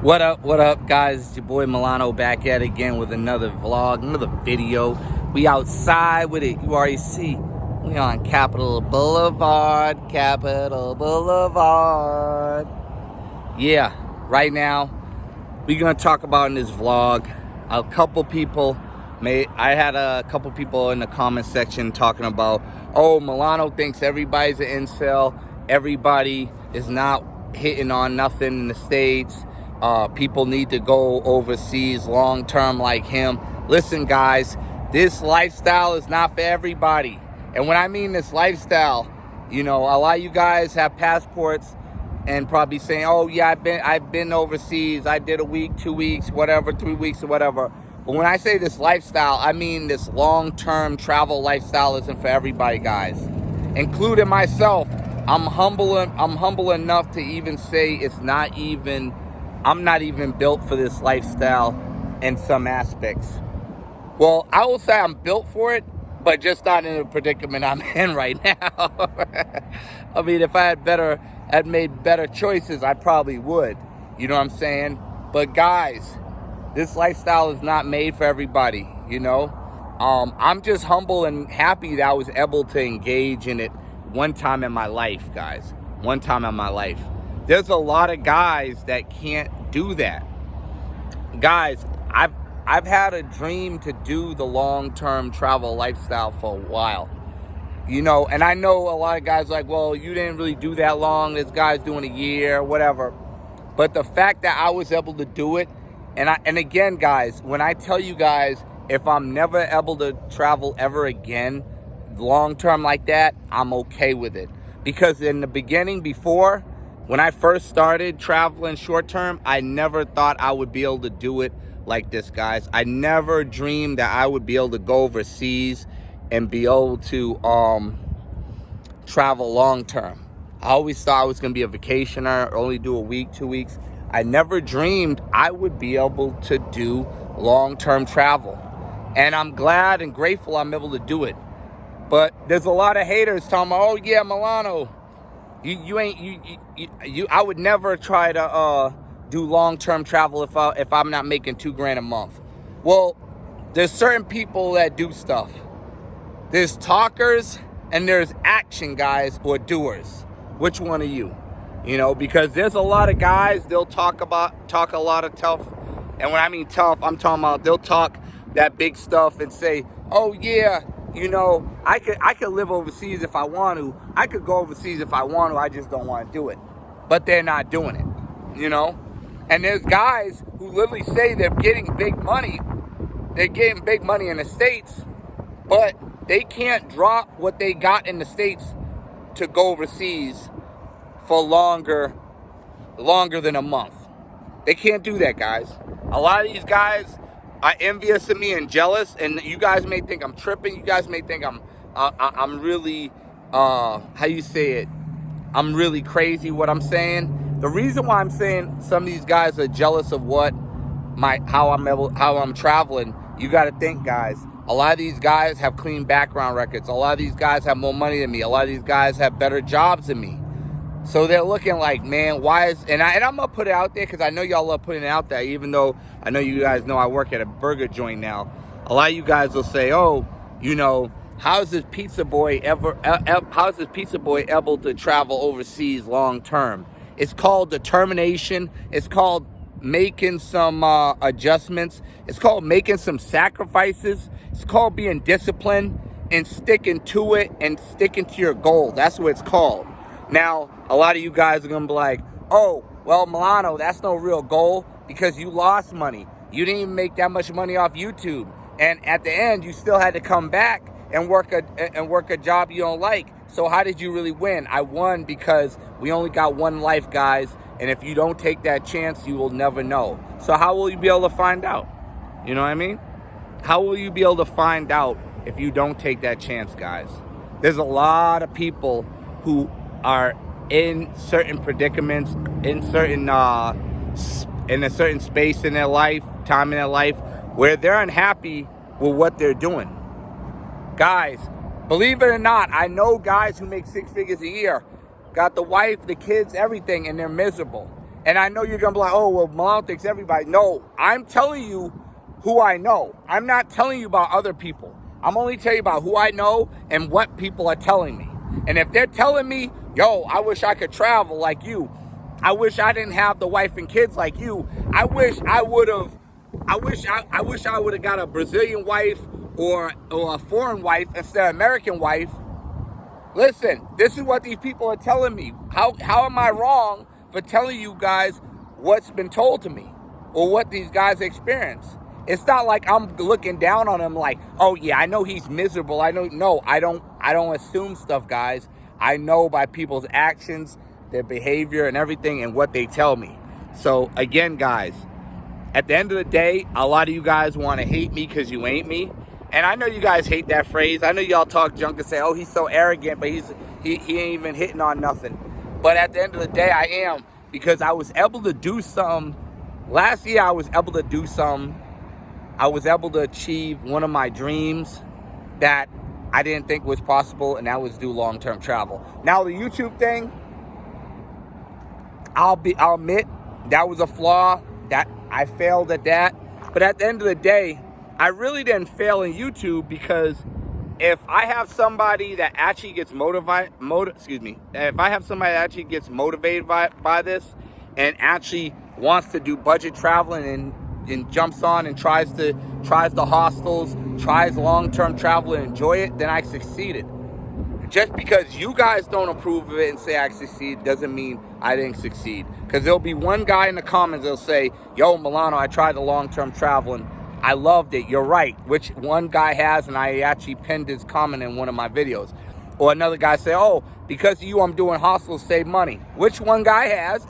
What up, guys? It's your boy Milano back at it again with another vlog, another video. We outside with it. You already see. We on Capitol Boulevard. Yeah, right now, we're going to talk about in this vlog. I had a couple people in the comment section talking about, oh, Milano thinks everybody's an incel. Everybody is not hitting on nothing in the States. People need to go overseas long term like him. Listen, guys, this lifestyle is not for everybody. And when I mean this lifestyle, you know, a lot of you guys have passports and probably saying, oh yeah, I've been overseas. I did a week, 2 weeks, whatever, 3 weeks or whatever. But when I say this lifestyle, I mean this long-term travel lifestyle isn't for everybody, guys, including myself. I'm humble enough to even say I'm not even built for this lifestyle in some aspects. Well, I will say I'm built for it, but just not in the predicament I'm in right now. I mean, if I had made better choices, I probably would. You know what I'm saying? But guys, this lifestyle is not made for everybody, you know? I'm just humble and happy that I was able to engage in it one time in my life, guys. One time in my life. There's a lot of guys that can't do that. Guys, I've had a dream to do the long-term travel lifestyle for a while. You know, and I know a lot of guys like, well, you didn't really do that long. This guy's doing a year, whatever. But the fact that I was able to do it, and again, guys, when I tell you guys, if I'm never able to travel ever again, long-term like that, I'm okay with it. Because in the beginning, before, when I first started traveling short-term, I never thought I would be able to do it like this, guys. I never dreamed that I would be able to go overseas and be able to travel long-term. I always thought I was going to be a vacationer, only do a week, 2 weeks. I never dreamed I would be able to do long-term travel. And I'm glad and grateful I'm able to do it. But there's a lot of haters talking about, oh yeah, Milano, I would never try to do long-term travel if I'm not making $2,000 a month. Well, there's certain people that do stuff. There's talkers and there's action guys or doers. Which one are you? You know, because there's a lot of guys, they'll talk a lot of tough. And when I mean tough, I'm talking about they'll talk that big stuff and say, oh yeah, you know, I could live overseas if I want to. I could go overseas if I want to. I just don't want to do it. But they're not doing it, you know? And there's guys who literally say they're getting big money. They're getting big money in the States, but they can't drop what they got in the States to go overseas for longer than a month. They can't do that, guys. A lot of these guys are envious of me and jealous, and you guys may think I'm tripping. You guys may think I'm really, how you say it? I'm really crazy what I'm saying. The reason why I'm saying some of these guys are jealous of how I'm traveling, you got to think, guys. A lot of these guys have clean background records. A lot of these guys have more money than me. A lot of these guys have better jobs than me. So they're looking like, man, why is... And I'm going to put it out there because I know y'all love putting it out there, even though I know you guys know I work at a burger joint now. A lot of you guys will say, oh, you know, how's this pizza boy able to travel overseas long term? It's called determination. It's called making some adjustments. It's called making some sacrifices. It's called being disciplined and sticking to it and sticking to your goal. That's what it's called. Now, a lot of you guys are going to be like, oh, well, Milano, that's no real goal because you lost money. You didn't even make that much money off YouTube. And at the end, you still had to come back and work a job you don't like. So how did you really win? I won because we only got one life, guys. And if you don't take that chance, you will never know. So how will you be able to find out? You know what I mean? How will you be able to find out if you don't take that chance, guys? There's a lot of people who are in certain predicaments, in a certain space in their life, time in their life, where they're unhappy with what they're doing. Guys, believe it or not, I know guys who make 6 figures a year, got the wife, the kids, everything, and they're miserable. And I know you're going to be like, oh, well, Milano thinks everybody. No, I'm telling you who I know. I'm not telling you about other people. I'm only telling you about who I know and what people are telling me. And if they're telling me, yo, I wish I could travel like you. I wish I didn't have the wife and kids like you. I wish I would have got a Brazilian wife or a foreign wife instead of American wife. Listen, this is what these people are telling me. How am I wrong for telling you guys what's been told to me or what these guys experience? It's not like I'm looking down on them like, oh yeah, I know he's miserable. I don't assume stuff, guys. I know by people's actions, their behavior and everything and what they tell me. So again, guys, at the end of the day, a lot of you guys want to hate me because you ain't me. And I know you guys hate that phrase. I know y'all talk junk and say, oh, he's so arrogant, but he ain't even hitting on nothing. But at the end of the day, I am, because I was able to do some. Last year, I was able to do some. I was able to achieve one of my dreams that I didn't think was possible, and that was do long-term travel. Now, the YouTube thing, I'll admit that was a flaw, that I failed at that. But at the end of the day, I really didn't fail in YouTube, because if I have somebody that actually gets motivated by this and actually wants to do budget traveling and jumps on and tries the hostels, tries long-term travel and enjoy it, then I succeeded. Just because you guys don't approve of it and say I succeed doesn't mean I didn't succeed. Because there'll be one guy in the comments that'll say, yo, Milano, I tried the long-term traveling. I loved it. You're right. Which one guy has, and I actually pinned his comment in one of my videos. Or another guy say, oh, because of you, I'm doing hostels, save money. Which one guy has.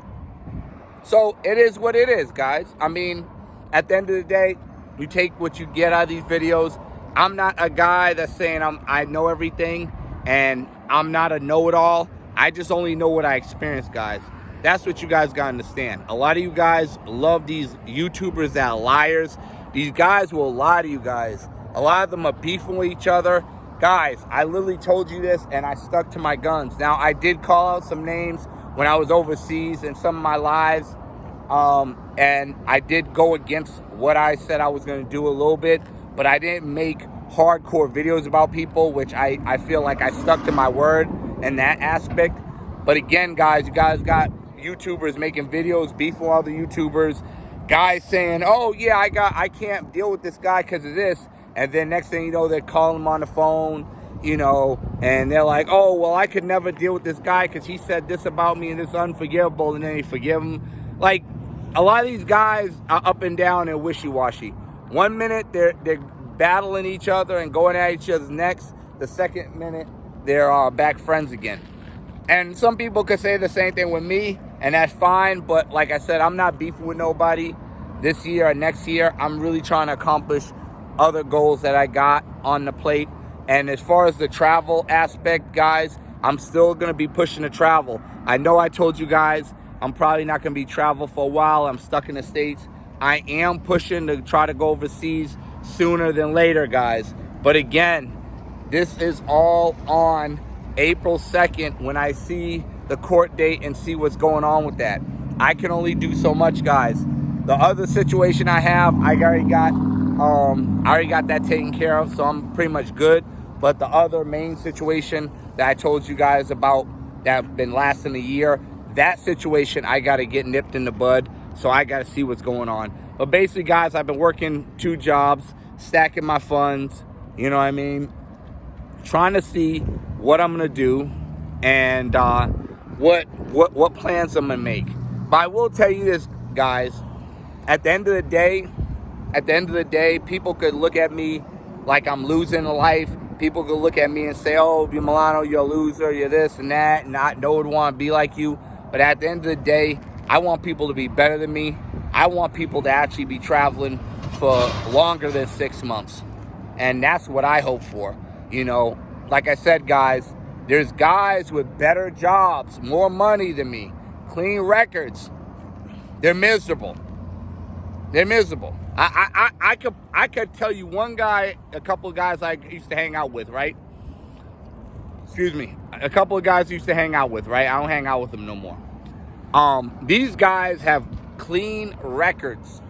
So it is what it is, guys. I mean, at the end of the day, you take what you get out of these videos. I'm not a guy that's saying I know everything, and I'm not a know-it-all. I just only know what I experienced, guys. That's what you guys got to understand. A lot of you guys love these YouTubers that are liars. These guys will lie to you guys. A lot of them are beefing with each other. Guys, I literally told you this, and I stuck to my guns. Now, I did call out some names when I was overseas in some of my lives. And I did go against what I said I was going to do a little bit, but I didn't make hardcore videos about people, which I feel like I stuck to my word in that aspect. But again, guys, you guys got YouTubers making videos, beefing with other YouTubers, guys saying, oh yeah, I can't deal with this guy because of this. And then next thing you know, they're calling him on the phone, you know, and they're like, oh, well, I could never deal with this guy because he said this about me and it's unforgivable, and then they forgive him. Like, a lot of these guys are up and down and wishy-washy. 1 minute, they're battling each other and going at each other's necks. The second minute, they're back friends again. And some people could say the same thing with me, and that's fine. But like I said, I'm not beefing with nobody this year or next year. I'm really trying to accomplish other goals that I got on the plate. And as far as the travel aspect, guys, I'm still going to be pushing to travel. I know I told you guys I'm probably not going to be travel for a while. I'm stuck in the States. I am pushing to try to go overseas sooner than later, guys. But again, this is all on April 2nd when I see the court date and see what's going on with that. I can only do so much, guys. The other situation I have, I already got that taken care of, so I'm pretty much good. But the other main situation that I told you guys about that been lasting a year, that situation I got to get nipped in the bud, so I got to see what's going on. But basically, guys, I've been working 2 jobs, stacking my funds, you know what I mean? Trying to see what I'm going to do and what plans I'm going to make. But I will tell you this, guys. At the end of the day, people could look at me like I'm losing life. People could look at me and say, oh, Milano, you're a loser, you're this and that, and no one would want to be like you. But at the end of the day, I want people to be better than me. I want people to actually be traveling for longer than 6 months. And that's what I hope for. You know, like I said, guys, there's guys with better jobs, more money than me, clean records. They're miserable. They're miserable. I could tell you one guy, a couple of guys I used to hang out with, right? Excuse me. A couple of guys I used to hang out with, right? I don't hang out with them no more. These guys have clean records.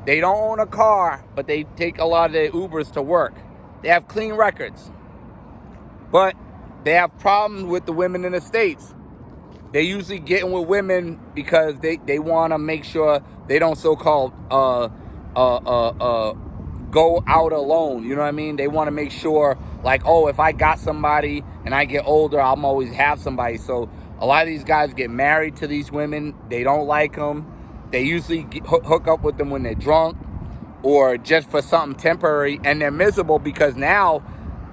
They don't own a car, but they take a lot of their Ubers to work. They have clean records. But they have problems with the women in the States. They usually get in with women because they want to make sure they don't so-called go out alone. You know what I mean? They want to make sure, like, oh, if I got somebody and I get older, I'm always have somebody. So a lot of these guys get married to these women. They don't like them. They usually hook up with them when they're drunk or just for something temporary, and they're miserable because now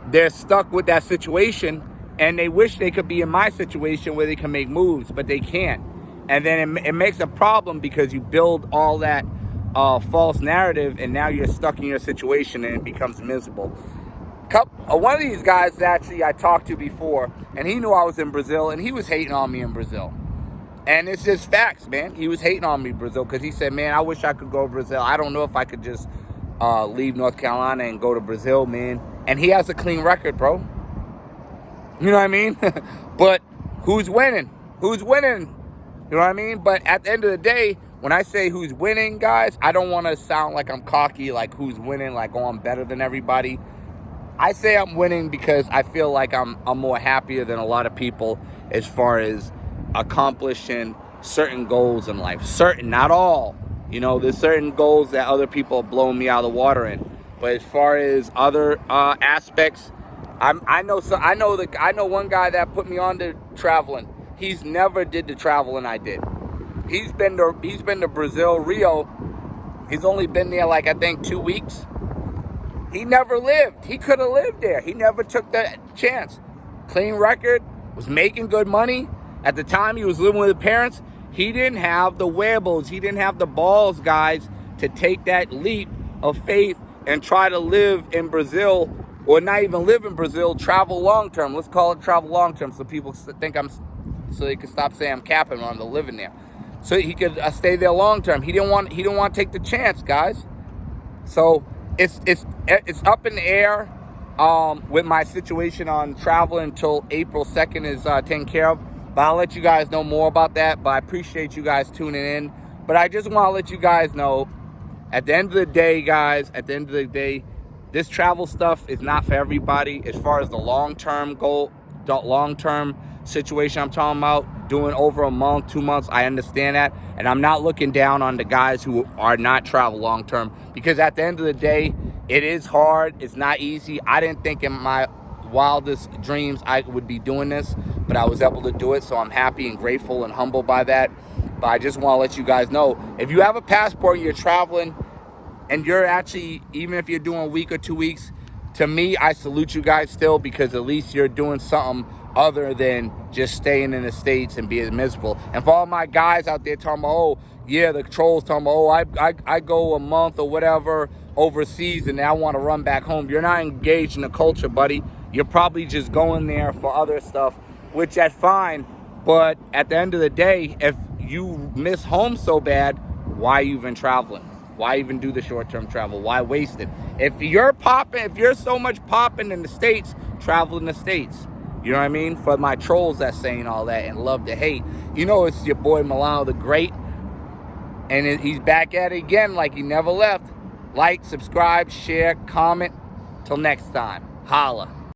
they're stuck with that situation, and they wish they could be in my situation where they can make moves, but they can't. And then it makes a problem because you build all that false narrative, and now you're stuck in your situation, and it becomes miserable. One of these guys actually I talked to before, and he knew I was in Brazil, and he was hating on me in Brazil. And it's just facts, man. He was hating on me, Brazil, because he said, man, I wish I could go to Brazil. I don't know if I could just leave North Carolina and go to Brazil, man. And he has a clean record, bro. You know what I mean? But who's winning? Who's winning? You know what I mean? But at the end of the day, when I say who's winning, guys, I don't want to sound like I'm cocky, like who's winning, like, oh, I'm better than everybody. I say I'm winning because I feel like I'm more happier than a lot of people as far as accomplishing certain goals in life. Certain, not all. You know, there's certain goals that other people are blowing me out of the water in. But as far as other aspects, I know one guy that put me on to traveling. He's never did the traveling I did. He's been to Brazil, Rio. He's only been there like I think 2 weeks. He never lived. He could have lived there. He never took that chance. Clean record, was making good money. At the time he was living with his parents. He didn't have the wearables. He didn't have the balls, guys, to take that leap of faith and try to live in Brazil, or not even live in Brazil, travel long term. Let's call it travel long term so people think so they can stop saying I'm capping on the living there. So he could stay there long term. He didn't want to take the chance, guys. So it's up in the air with my situation on travel until April 2nd is taken care of. But I'll let you guys know more about that. But I appreciate you guys tuning in. But I just want to let you guys know, at the end of the day, guys, this travel stuff is not for everybody. As far as the long-term goal, the long-term situation I'm talking about, doing over a month, 2 months, I understand that. And I'm not looking down on the guys who are not travel long-term. Because at the end of the day, it is hard. It's not easy. I didn't think in my wildest dreams I would be doing this, but I was able to do it, so I'm happy and grateful and humbled by that. But I just want to let you guys know, if you have a passport and you're traveling, and you're actually, even if you're doing a week or 2 weeks, to me, I salute you guys still, because at least you're doing something other than just staying in the States and being miserable. And for all my guys out there talking about, oh, yeah, the trolls talking about, oh, I go a month or whatever overseas and I want to run back home. You're not engaged in the culture, buddy. You're probably just going there for other stuff, which that's fine. But at the end of the day, if you miss home so bad, why even traveling? Why even do the short-term travel? Why waste it? If you're so much popping in the States, travel in the States. You know what I mean? For my trolls that's saying all that and love to hate. You know it's your boy Milano the Great. And he's back at it again like he never left. Like, subscribe, share, comment. Till next time. Holla.